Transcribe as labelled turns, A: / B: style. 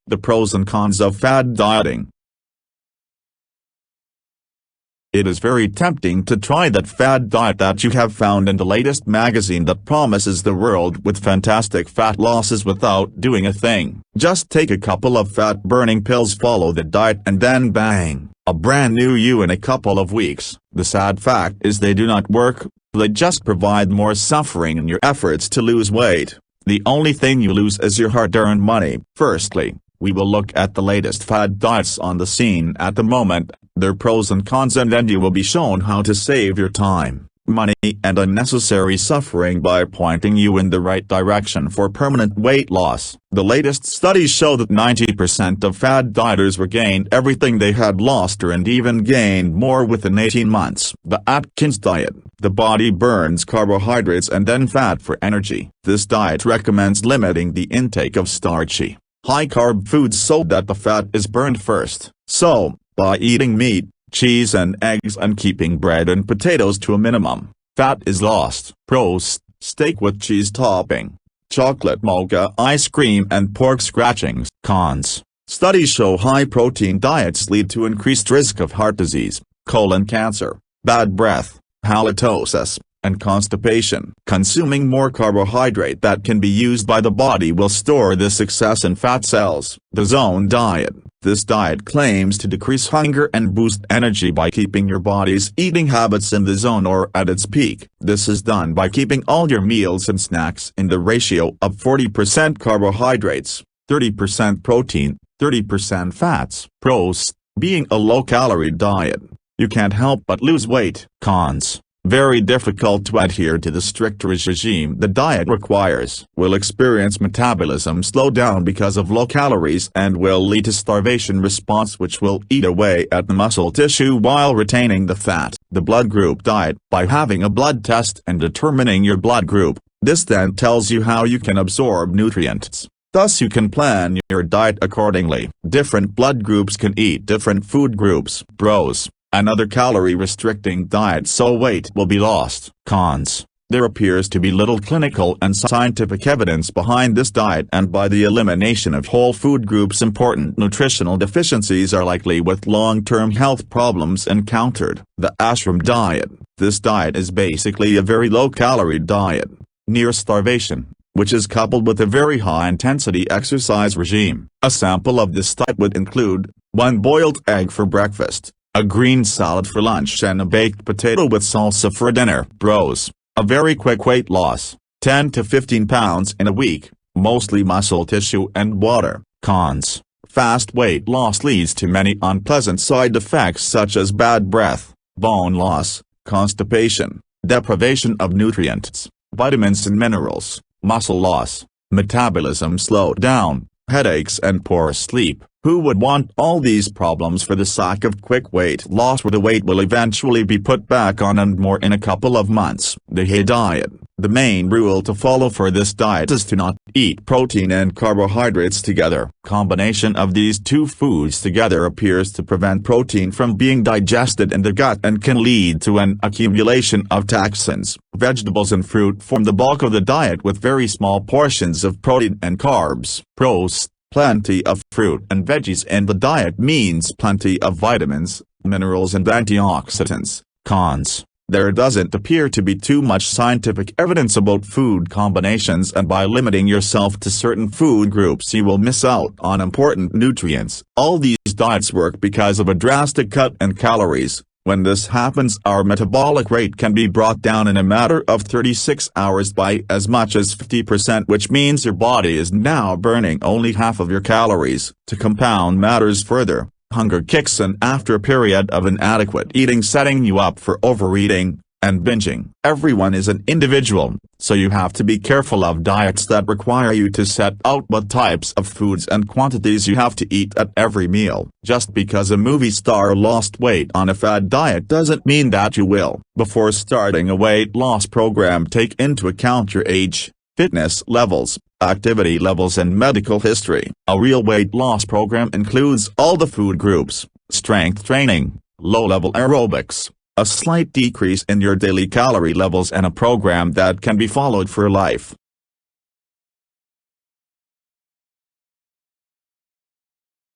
A: The pros and cons of fad dieting. It is very tempting to try that fad diet that you have found in the latest magazine that promises the world with fantastic fat losses without doing a thing. Just take a couple of fat-burning pills, follow the diet, and then bang, a brand new you in a couple of weeks. The sad fact is they do not work, they just provide more suffering in your efforts to lose weight. The only thing you lose is your hard-earned money. Firstly, we will look at the latest fad diets on the scene at the moment, their pros and cons, and then you will be shown how to save your time, money, and unnecessary suffering by pointing you in the right direction for permanent weight loss. The latest studies show that 90% of fad dieters regained everything they had lost and even gained more within 18 months. The Atkins diet. The body burns carbohydrates and then fat for energy. This diet recommends limiting the intake of starchy, high-carb foods so that the fat is burned first. So, by eating meat, cheese and eggs and keeping bread and potatoes to a minimum, fat is lost. Pros: steak with cheese topping, chocolate mocha ice cream and pork scratchings. Cons: studies show high-protein diets lead to increased risk of heart disease, colon cancer, bad breath, halitosis, and constipation. Consuming more carbohydrate that can be used by the body will store this excess in fat cells. The Zone diet. This diet claims to decrease hunger and boost energy by keeping your body's eating habits in the zone or at its peak. This is done by keeping all your meals and snacks in the ratio of 40% carbohydrates, 30% protein, 30% fats. Pros: being a low-calorie diet, you can't help but lose weight. Cons: very difficult to adhere to the strict regime the diet requires. Will experience metabolism slow down because of low calories and will lead to starvation response, which will eat away at the muscle tissue while retaining the fat. The blood group diet. By having a blood test and determining your blood group, this then tells you how you can absorb nutrients. Thus you can plan your diet accordingly. Different blood groups can eat different food groups. Pros: another calorie-restricting diet so weight will be lost. Cons: there appears to be little clinical and scientific evidence behind this diet, and by the elimination of whole food groups important nutritional deficiencies are likely with long-term health problems encountered. The Ashram diet. This diet is basically a very low-calorie diet, near starvation, which is coupled with a very high-intensity exercise regime. A sample of this diet would include 1 boiled egg for breakfast, a green salad for lunch, and a baked potato with salsa for dinner. Pros: a very quick weight loss, 10 to 15 pounds in a week, mostly muscle tissue and water. Cons: fast weight loss leads to many unpleasant side effects such as bad breath, bone loss, constipation, deprivation of nutrients, vitamins and minerals, muscle loss, metabolism slowed down, headaches and poor sleep. Who would want all these problems for the sake of quick weight loss, where the weight will eventually be put back on and more in a couple of months? The HAY diet. The main rule to follow for this diet is to not eat protein and carbohydrates together. Combination of these two foods together appears to prevent protein from being digested in the gut and can lead to an accumulation of toxins. Vegetables and fruit form the bulk of the diet with very small portions of protein and carbs. Pros: plenty of fruit and veggies in the diet means plenty of vitamins, minerals and antioxidants. Cons: there doesn't appear to be too much scientific evidence about food combinations, and by limiting yourself to certain food groups you will miss out on important nutrients. All these diets work because of a drastic cut in calories. When this happens, our metabolic rate can be brought down in a matter of 36 hours by as much as 50%, which means your body is now burning only half of your calories. To compound matters further, hunger kicks in after a period of inadequate eating, setting you up for overeating and binging. Everyone is an individual, so you have to be careful of diets that require you to set out what types of foods and quantities you have to eat at every meal. Just because a movie star lost weight on a fad diet doesn't mean that you will. Before starting a weight loss program, take into account your age, fitness levels, activity levels and medical history. A real weight loss program includes all the food groups, strength training, low-level aerobics, a slight decrease in your daily calorie levels, and a program that can be followed for life.